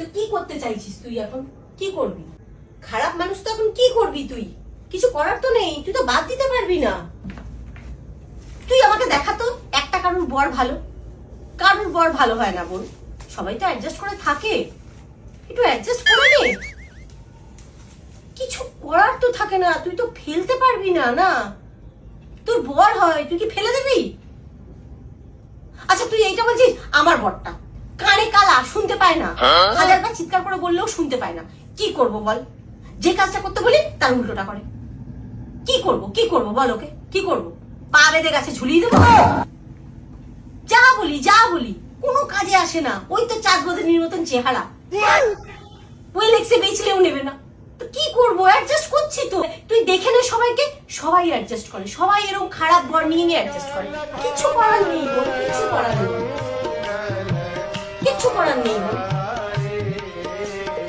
তো কি করতে চাইছিস তুই এখন? কি করবি? খারাপ মানুষ তো এখন কি করবি তুই? কিছু করার তো নেই, তুই তো বাদ দিতে পারবি না। তুই আমাকে দেখা তো একটা কারুর বর ভালো, কারুর বর ভালো হয় না বোন। সবাই তো অ্যাডজাস্ট করে থাকে, একটু অ্যাডজাস্ট করে নে। কিছু করার তো থাকে না, তুই তো ফেলতে পারবি না। না, তোর বর হয়, তুই কি ফেলে দিবি? আচ্ছা তুই এইটা বলছিস আমার বরটা কানে কালা, শুনতে পায় না, হাজারবার চিৎকার করে বললেও শুনতে পায় না। কি করব বল? যে কাজটা করতে বলি তার উল্টোটা করে। কি করব কি করব বল ওকে? কি করব? পা বেঁধে গাছে ঝুলিয়ে দেবো? যা বলি কোনো কাজে আসে না। ওই তো চাঁদ বদনির মতন চেহারা, ওই লেক্সে বেচলেও নেবে না। তো কি করব? অ্যাডজাস্ট করছি তো। তুই দেখে নে সবাইকে, সবাই অ্যাডজাস্ট করে, সবাই এরকম খারাপ বর নিয়ে অ্যাডজাস্ট করে। কিছু করার নেই বোন, কিছু করার নেই, কিচ্ছু করার নেই বোন।